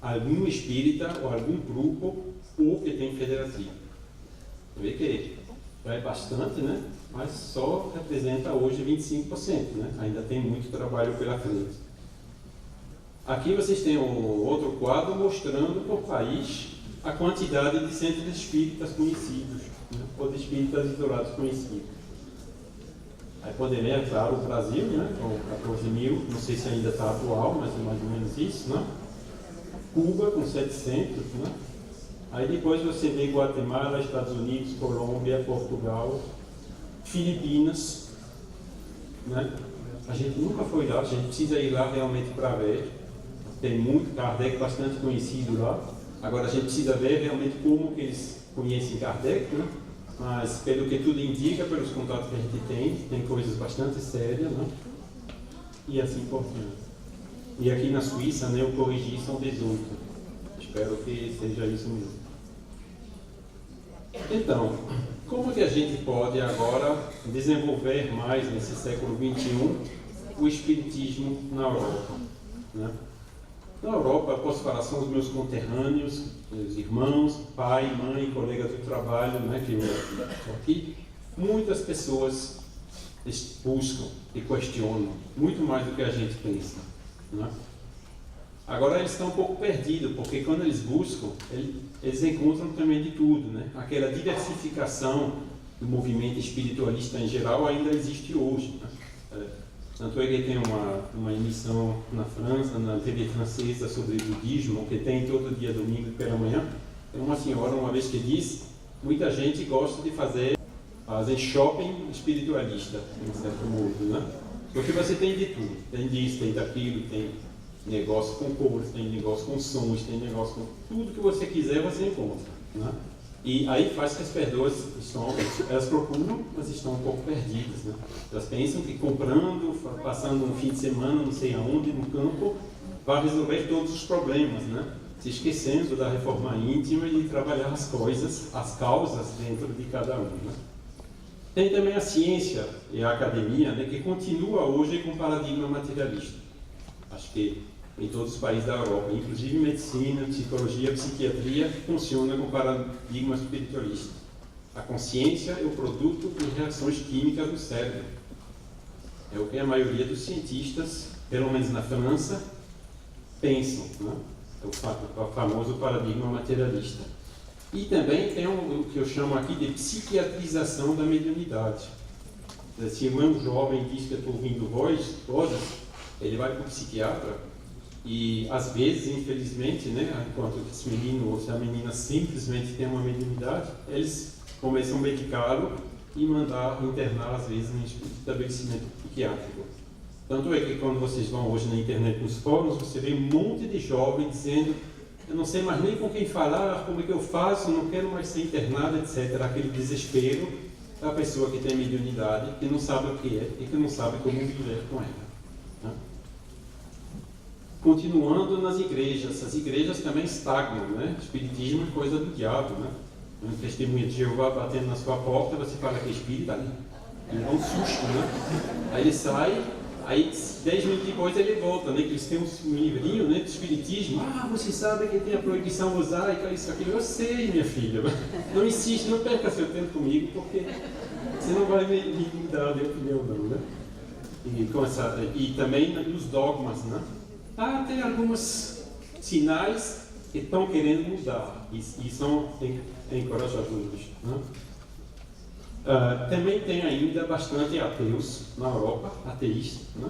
algum espírita ou algum grupo ou que tem federativo. Você vê que já é bastante, né? Mas só representa hoje 25%, né? Ainda tem muito trabalho pela frente. Aqui vocês têm um outro quadro mostrando por país a quantidade de centros espíritas conhecidos, né? Ou de espíritas isolados conhecidos. Aí poderia, é claro, o Brasil, né? Com 14 mil, não sei se ainda está atual, mas é mais ou menos isso, né? Cuba com 700, né? Aí depois você vê Guatemala, Estados Unidos, Colômbia, Portugal, Filipinas, né? A gente nunca foi lá, a gente precisa ir lá realmente para ver. Tem muito Kardec bastante conhecido lá. Agora a gente precisa ver realmente como que eles conhecem Kardec, né? Mas pelo que tudo indica, pelos contatos que a gente tem coisas bastante sérias, né? E assim por diante. E aqui na Suíça, né, eu corrigi, são 18. Espero que seja isso mesmo. Então, como que a gente pode agora desenvolver mais nesse século XXI o espiritismo na Europa, né? Na Europa, eu posso falar, são os meus conterrâneos, meus irmãos, pai, mãe, colega do trabalho, né, que eu estou aqui. Muitas pessoas eles buscam e questionam muito mais do que a gente pensa, né? Agora eles estão um pouco perdidos, porque quando eles buscam, eles encontram também de tudo, né? Aquela diversificação do movimento espiritualista em geral ainda existe hoje, né? Tanto é que tem uma emissão na França, na TV francesa, sobre budismo, que tem todo dia domingo pela manhã. Tem uma senhora uma vez que diz, muita gente gosta de fazer shopping espiritualista, em certo modo, né? Porque você tem de tudo, tem disso, tem daquilo, tem negócio com cores, tem negócio com sons, tem negócio com tudo que você quiser, você encontra, né? E aí faz que as pessoas elas procuram, mas estão um pouco perdidas, né? Elas pensam que comprando, passando um fim de semana, não sei aonde, no campo, vai resolver todos os problemas, né? Se esquecendo da reforma íntima e de trabalhar as coisas, as causas dentro de cada um, né? Tem também a ciência e a academia, né, que continua hoje com paradigma materialista. Acho que em todos os países da Europa, inclusive medicina, psicologia, psiquiatria, funciona com paradigma espiritualista. A consciência é o produto de reações químicas do cérebro. É o que a maioria dos cientistas, pelo menos na França, pensam, né? É o famoso paradigma materialista. E também tem o que eu chamo aqui de psiquiatrização da mediunidade. Se um jovem diz que eu estou ouvindo voz todas, ele vai para o psiquiatra e, às vezes, infelizmente, né, enquanto esse menino ou se a menina simplesmente tem uma mediunidade, eles começam a medicá-lo e mandar internar, às vezes, em estabelecimento psiquiátrico. Tanto é que quando vocês vão hoje na internet, nos fóruns, você vê um monte de jovens dizendo: eu não sei mais nem com quem falar, como é que eu faço, não quero mais ser internado, etc. Aquele desespero da pessoa que tem mediunidade, que não sabe o que é e que não sabe como viver com ela, né? Continuando nas igrejas, as igrejas também estagnam, né? O espiritismo é coisa do diabo, né? Um testemunho de Jeová batendo na sua porta, você fala que é espírita, né? Ele dá um susto, né? Aí ele sai, aí 10 minutos depois ele volta, né? Que eles têm um livrinho, né, do espiritismo. Ah, você sabe que tem a proibição mosaica, isso, aquilo. Eu sei, minha filha. Não insiste, não perca seu tempo comigo, porque você não vai me dar de opinião, não, né? E também nos dogmas, né? Tem alguns sinais que estão querendo mudar e são encorajadores, né? Também tem ainda bastante ateus na Europa, ateístas, né?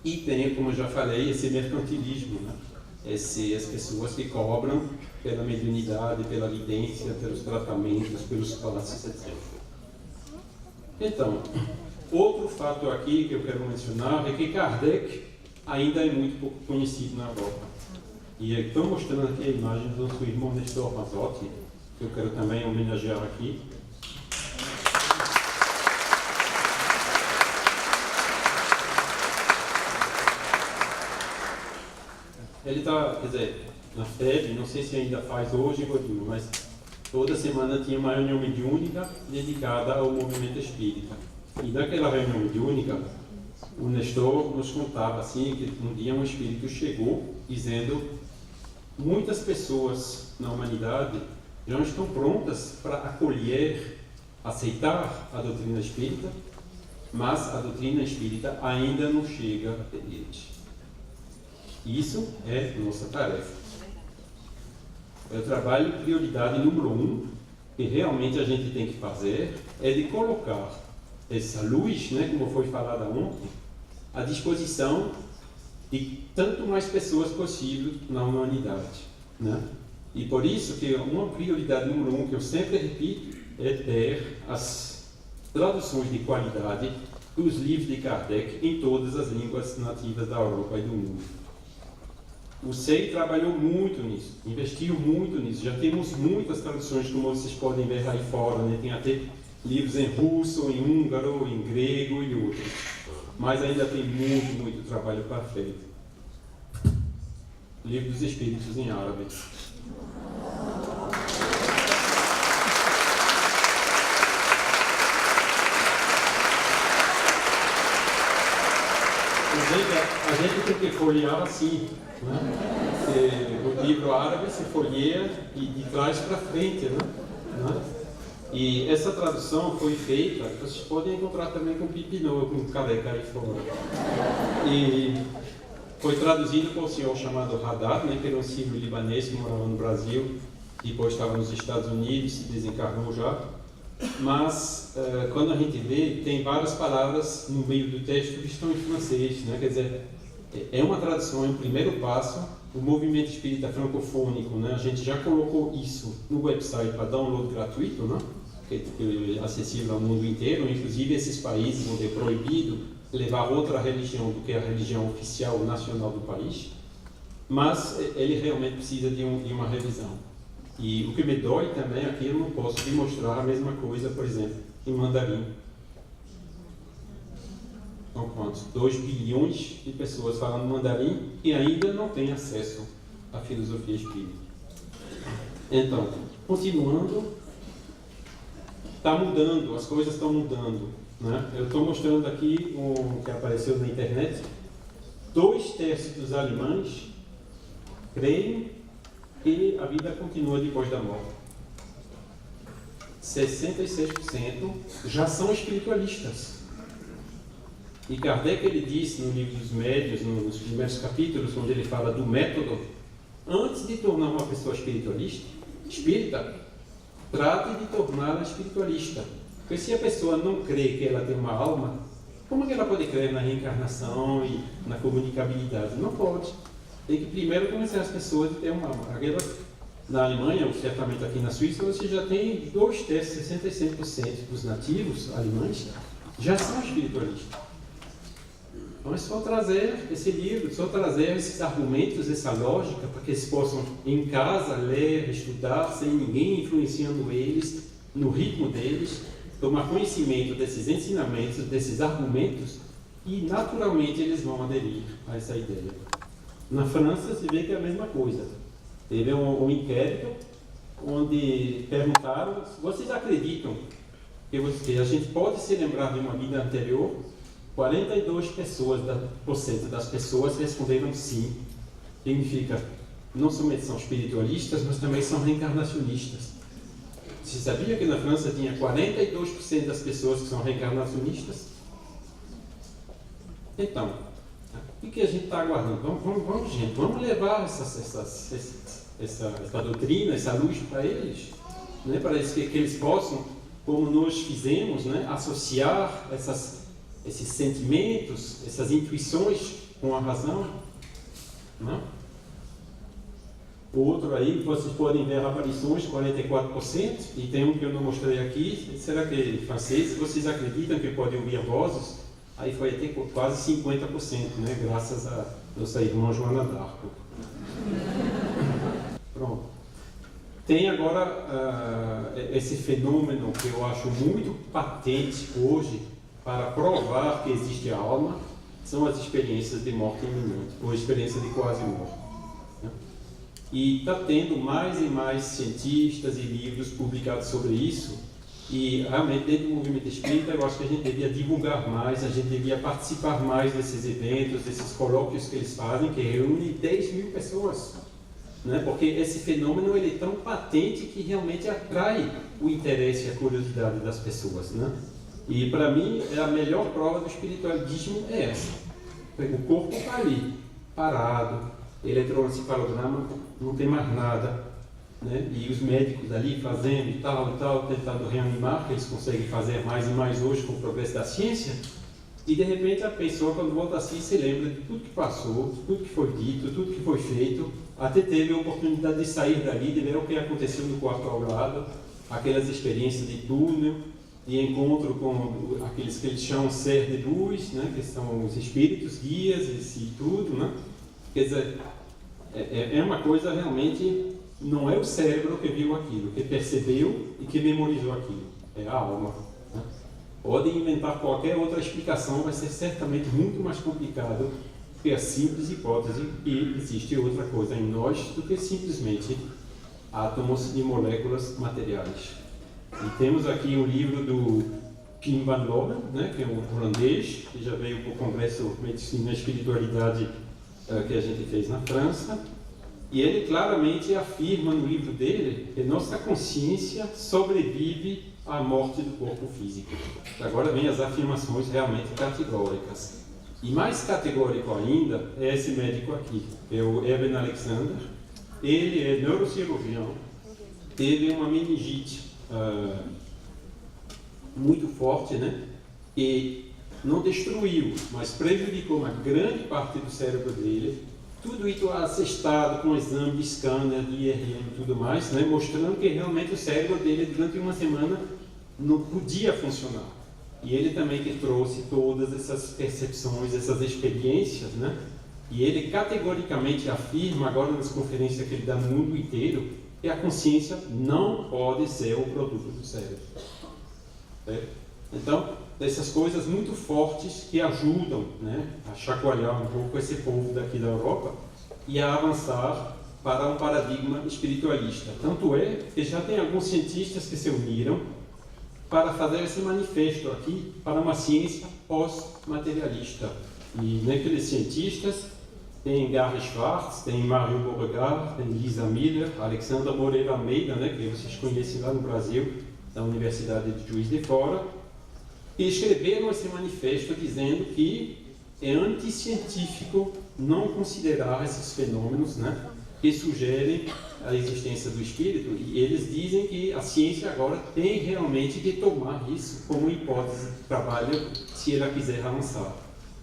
E tem, como eu já falei, esse mercantilismo, né? As pessoas que cobram pela mediunidade, pela vidência, pelos tratamentos, pelos passos, etc. Então, outro fato aqui que eu quero mencionar é que Kardec ainda é muito pouco conhecido na Europa. E estou mostrando aqui a imagem do nosso irmão Nestor Mazotti, que eu quero também homenagear aqui. Ele está, quer dizer, na FEB, não sei se ainda faz hoje, mas toda semana tinha uma reunião mediúnica dedicada ao movimento espírita. E naquela reunião mediúnica, o Nestor nos contava assim, que um dia um espírito chegou dizendo: muitas pessoas na humanidade já estão prontas para acolher, aceitar a doutrina espírita, mas a doutrina espírita ainda não chega até eles. Isso é nossa tarefa. É o trabalho, prioridade número 1, que realmente a gente tem que fazer, é de colocar essa luz, né, como foi falada ontem, à disposição de tanto mais pessoas possível na humanidade, né? E por isso que uma prioridade número 1 que eu sempre repito é ter as traduções de qualidade dos livros de Kardec em todas as línguas nativas da Europa e do mundo. O SEI trabalhou muito nisso, investiu muito nisso. Já temos muitas traduções, como vocês podem ver aí fora, né? Tem até livros em russo, em húngaro, em grego e outros. Mas ainda tem muito trabalho para frente. Livro dos Espíritos em árabe. A gente tem que folhear assim, né? O livro árabe se folheia e de trás para frente, né? E essa tradução foi feita, vocês podem encontrar também com Pipinô, com Cadeca aí fora. E foi traduzido por um senhor chamado Haddad, né, que era um sírio libanês que morava no Brasil, depois estava nos Estados Unidos, se desencarnou já. Mas, quando a gente vê, tem várias palavras no meio do texto que estão em francês, né? Quer dizer, é uma tradução, é um primeiro passo. O movimento espírita francofônico, né? A gente já colocou isso no website para download gratuito, né? Que é acessível ao mundo inteiro, inclusive esses países onde é proibido levar outra religião do que a religião oficial nacional do país, mas ele realmente precisa de uma revisão. E o que me dói também aqui, eu não posso demonstrar a mesma coisa, por exemplo, em mandarim. São quantos? 2 bilhões de pessoas falando mandarim e ainda não têm acesso à filosofia espírita. Então, continuando, está mudando, as coisas estão mudando, né? Eu estou mostrando aqui um que apareceu na internet. 2/3 dos alemães creem que a vida continua depois da morte. 66% já são espiritualistas. E Kardec, ele disse no livro dos Médios, nos primeiros capítulos, onde ele fala do método, antes de tornar uma pessoa espírita, trate de torná-la espiritualista. Porque se a pessoa não crê que ela tem uma alma, como é que ela pode crer na reencarnação e na comunicabilidade? Não pode. Tem que primeiro convencer as pessoas de ter uma alma. Na Alemanha, ou certamente aqui na Suíça, você já tem 2/3, 65% dos nativos alemães já são espiritualistas. Então é só trazer esse livro, só trazer esses argumentos, essa lógica, para que eles possam, em casa, ler, estudar, sem ninguém influenciando eles, no ritmo deles, tomar conhecimento desses ensinamentos, desses argumentos, e naturalmente eles vão aderir a essa ideia. Na França, se vê que é a mesma coisa. Teve um inquérito onde perguntaram: vocês acreditam que a gente pode se lembrar de uma vida anterior? 42% das pessoas responderam sim. Significa, não somente são espiritualistas, mas também são reencarnacionistas. Você sabia que na França tinha 42% das pessoas que são reencarnacionistas? Então, o que a gente está aguardando? Vamos, gente, vamos levar essa doutrina, essa luz para eles, né? Para que eles possam, como nós fizemos, né? Associar esses sentimentos, essas intuições com a razão, né? O outro aí, vocês podem ver aparições, 44%, e tem um que eu não mostrei aqui. Será que em francês, vocês acreditam que podem ouvir vozes? Aí foi até quase 50%, né? Graças a nossa irmã Joana d'Arco. Pronto. Tem agora esse fenômeno que eu acho muito patente hoje, para provar que existe a alma, são as experiências de morte iminente, ou experiência de quase morte. Né? E está tendo mais e mais cientistas e livros publicados sobre isso, e realmente dentro do movimento espírita eu acho que a gente devia divulgar mais, a gente devia participar mais desses eventos, desses colóquios que eles fazem, que reúnem 10 mil pessoas. Né? Porque esse fenômeno ele é tão patente que realmente atrai o interesse e a curiosidade das pessoas. Né? E para mim, a melhor prova do espiritualismo é essa. O corpo está ali, parado, eletroencefalograma, não tem mais nada, né? E os médicos ali fazendo e tal, tentando reanimar, que eles conseguem fazer mais e mais hoje com o progresso da ciência, e de repente a pessoa, quando volta assim, se lembra de tudo que passou, tudo que foi dito, tudo que foi feito, até teve a oportunidade de sair dali, de ver o que aconteceu no quarto ao lado, aquelas experiências de túnel, de encontro com aqueles que eles chamam ser de luz, né, que são os espíritos, guias e tudo, né? Quer dizer, é uma coisa realmente, não é o cérebro que viu aquilo, que percebeu e que memorizou aquilo, é a alma. Né? Pode inventar qualquer outra explicação, vai ser certamente muito mais complicado que a simples hipótese que existe outra coisa em nós do que simplesmente átomos e moléculas materiais. E temos aqui um livro do Pim Van Loven, né, que é um holandês, que já veio para o Congresso Medicina e Espiritualidade que a gente fez na França. E ele claramente afirma no livro dele que nossa consciência sobrevive à morte do corpo físico. Agora vem as afirmações realmente categóricas. E mais categórico ainda é esse médico aqui, é o Eben Alexander. Ele é neurocirurgião, teve uma meningite muito forte, né? E não destruiu, mas prejudicou uma grande parte do cérebro dele. Tudo isso assestado com exame de scanner, de IRM e tudo mais, né? Mostrando que realmente o cérebro dele durante uma semana não podia funcionar. E ele também que trouxe todas essas percepções, essas experiências, né? E ele categoricamente afirma, agora nas conferências que ele dá no mundo inteiro, que a consciência não pode ser o produto do cérebro. Então, essas coisas muito fortes que ajudam, né, a chacoalhar um pouco esse povo daqui da Europa e a avançar para um paradigma espiritualista. Tanto é que já tem alguns cientistas que se uniram para fazer esse manifesto aqui para uma ciência pós-materialista. E naqueles cientistas tem Gary Schwartz, tem Mário Beauregard, tem Lisa Miller, Alexandra Moreira Almeida, né, que vocês conhecem lá no Brasil, da Universidade de Juiz de Fora, e escreveram esse manifesto dizendo que é anticientífico não considerar esses fenômenos, né, que sugerem a existência do espírito, e eles dizem que a ciência agora tem realmente que tomar isso como hipótese de trabalho se ela quiser avançar.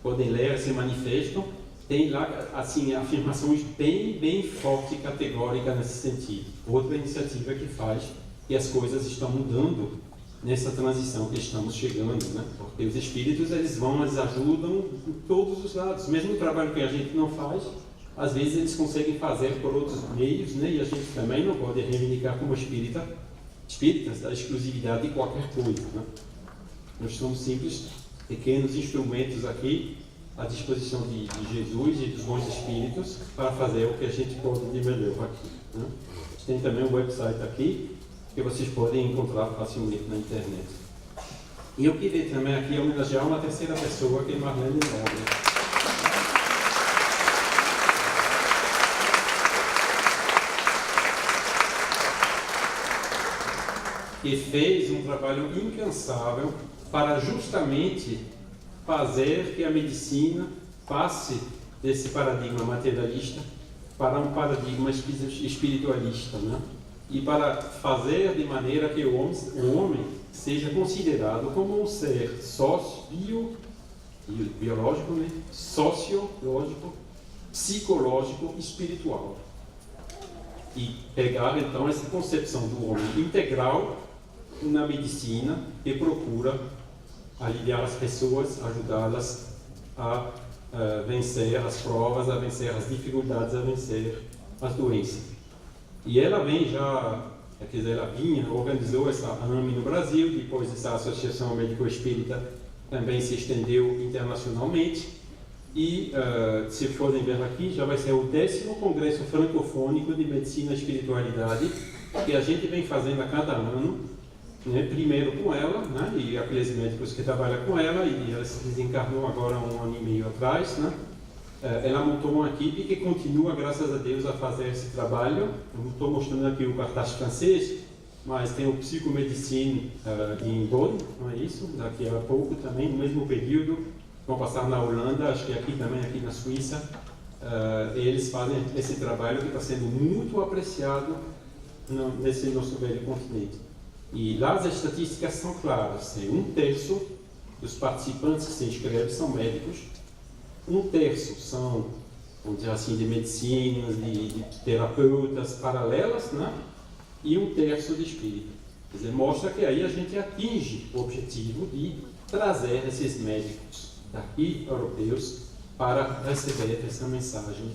Podem ler esse manifesto, tem lá assim, afirmações bem fortes e categóricas nesse sentido. Outra iniciativa que faz que as coisas estão mudando nessa transição que estamos chegando, né? Porque os espíritos eles ajudam em todos os lados. Mesmo o trabalho que a gente não faz, às vezes eles conseguem fazer por outros meios, né? E a gente também não pode reivindicar como espíritas a exclusividade de qualquer coisa, né? Nós somos simples, pequenos instrumentos aqui à disposição de Jesus e dos bons espíritos para fazer o que a gente pode de melhor aqui, né? A gente tem também um website aqui que vocês podem encontrar facilmente na internet. E eu queria também aqui homenagear uma terceira pessoa, que é Marlene Nobre. Que fez um trabalho incansável para justamente fazer que a medicina passe desse paradigma materialista para um paradigma espiritualista, né? E para fazer de maneira que o homem seja considerado como um ser biológico, né? Sociológico, psicológico, espiritual. E pegar então essa concepção do homem integral na medicina que procura aliviar as pessoas, ajudá-las a vencer as provas, a vencer as dificuldades, a vencer as doenças. E ela organizou essa AME no Brasil, depois essa Associação Médico-Espírita também se estendeu internacionalmente, e se forem ver aqui, já vai ser o 10º Congresso Francofônico de Medicina e Espiritualidade, que a gente vem fazendo a cada ano, né? Primeiro com ela, né? E aqueles médicos que trabalham com ela, e ela se desencarnou agora 1 ano e meio atrás, né? Ela montou uma equipe que continua, graças a Deus, a fazer esse trabalho. Eu não estou mostrando aqui o cartaz francês, mas tem o Psicomedicine em Bonn, não é isso? Daqui a pouco também, no mesmo período, vão passar na Holanda, acho que aqui também, aqui na Suíça. Eles fazem esse trabalho que está sendo muito apreciado nesse nosso velho continente. E lá as estatísticas são claras: 1/3 dos participantes que se inscrevem são médicos, 1/3 são, vamos dizer assim, de medicinas, de terapeutas paralelas, né? E 1/3 de espírito. Quer dizer, mostra que aí a gente atinge o objetivo de trazer esses médicos daqui, europeus, para receber essa mensagem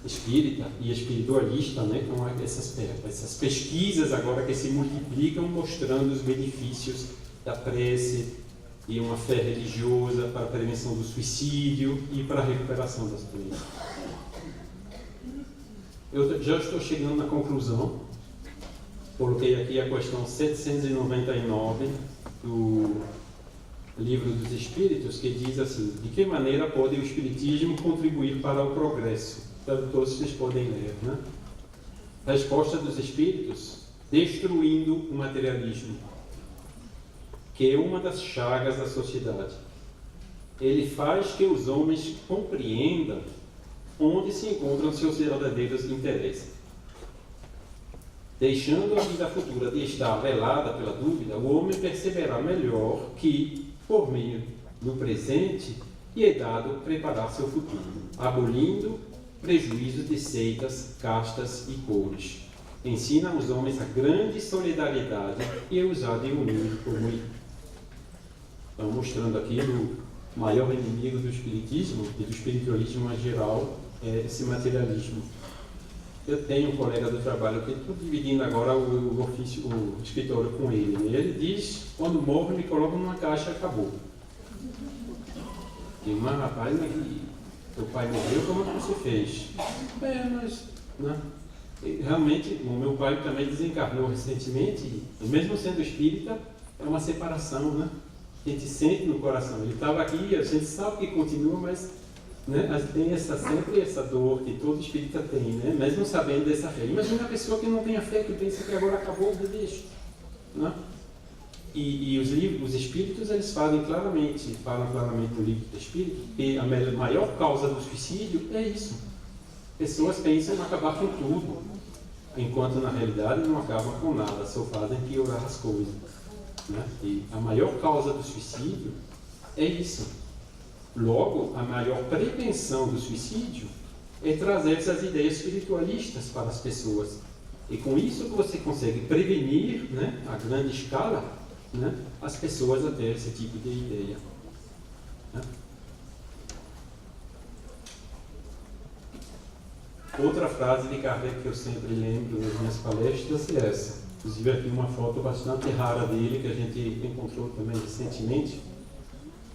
espírita e espiritualista, né? Com essas pesquisas agora que se multiplicam, mostrando os benefícios da prece, e uma fé religiosa para a prevenção do suicídio e para a recuperação das doenças. Eu já estou chegando na conclusão. Coloquei aqui a questão 799 do Livro dos Espíritos, que diz assim: de que maneira pode o Espiritismo contribuir para o progresso? Então, todos vocês podem ler, né? resposta dos espíritos, destruindo o materialismo, que é uma das chagas da sociedade. Ele faz que os homens compreendam onde se encontram seus verdadeiros interesses. Deixando a vida futura de estar velada pela dúvida, o homem perceberá melhor que, por meio do presente, lhe é dado preparar seu futuro, abolindo prejuízos de seitas, castas e cores. Ensina aos homens a grande solidariedade e usar de unir como irmão. Então, mostrando aqui o maior inimigo do espiritismo e do espiritualismo em geral é esse materialismo. Eu tenho um colega do trabalho que estou dividindo agora o escritório com ele. Ele diz, quando morro, me colocam numa caixa e acabou. E mas rapaz, teu pai morreu, como é que você fez? Mas, né? Realmente, o meu pai também desencarnou recentemente, e mesmo sendo espírita, é uma separação, né? A gente sente no coração. Ele estava aqui, a gente sabe que continua, mas né, tem sempre essa dor que todo espírita tem, né? Mesmo sabendo dessa fé. Imagina a pessoa que não tem a fé, que pensa que agora acabou o deixo, né? E os espíritos, eles falam claramente no livro do espírito, que a maior causa do suicídio é isso. Pessoas pensam em acabar com tudo, enquanto na realidade não acabam com nada, só fazem piorar as coisas, né? E a maior causa do suicídio é isso. Logo, a maior prevenção do suicídio é trazer essas ideias espiritualistas para as pessoas. E com isso você consegue prevenir, né, a grande escala, né, as pessoas a ter esse tipo de ideia, né? Outra frase de Kardec que eu sempre lembro nas minhas palestras é essa. Inclusive aqui uma foto bastante rara dele que a gente encontrou também recentemente.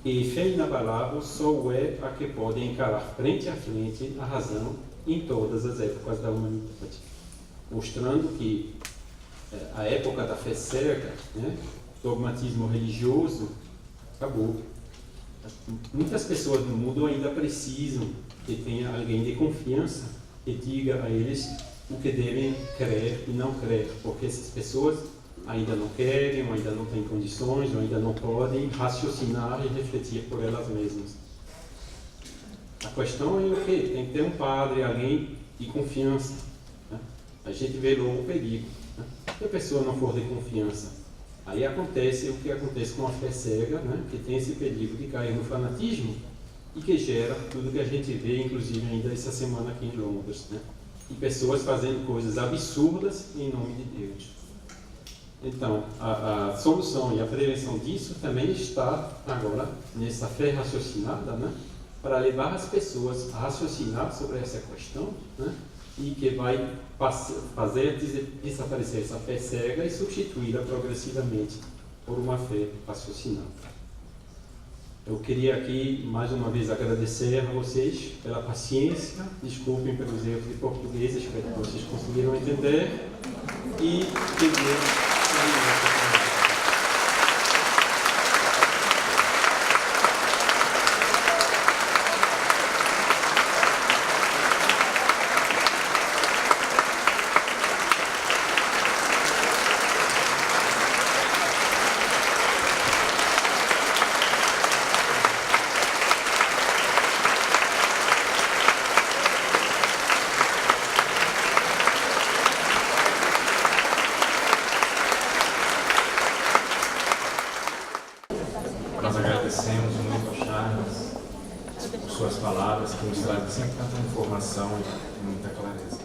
E fé inabalável só é a que pode encarar frente a frente a razão em todas as épocas da humanidade. Mostrando que a época da fé cega, né, dogmatismo religioso, acabou. Muitas pessoas no mundo ainda precisam que tenha alguém de confiança que diga a eles o que devem crer e não crer, porque essas pessoas ainda não querem, ou ainda não têm condições, ou ainda não podem raciocinar e refletir por elas mesmas. A questão é o quê? Tem que ter um padre, alguém de confiança, né? A gente vê logo o perigo, né? Se a pessoa não for de confiança, aí acontece o que acontece com a fé cega, né? Que tem esse perigo de cair no fanatismo e que gera tudo que a gente vê, inclusive ainda essa semana aqui em Londres, né? E pessoas fazendo coisas absurdas em nome de Deus. Então, a solução e a prevenção disso também está agora nessa fé raciocinada, né? Para levar as pessoas a raciocinar sobre essa questão, né? E que vai fazer desaparecer essa fé cega e substituí-la progressivamente por uma fé raciocinada. Eu queria aqui, mais uma vez, agradecer a vocês pela paciência, desculpem pelos erros de português, espero que vocês conseguiram entender e entender. Nós agradecemos muito a Charles por suas palavras, que nos trazem sempre tanta informação e muita clareza.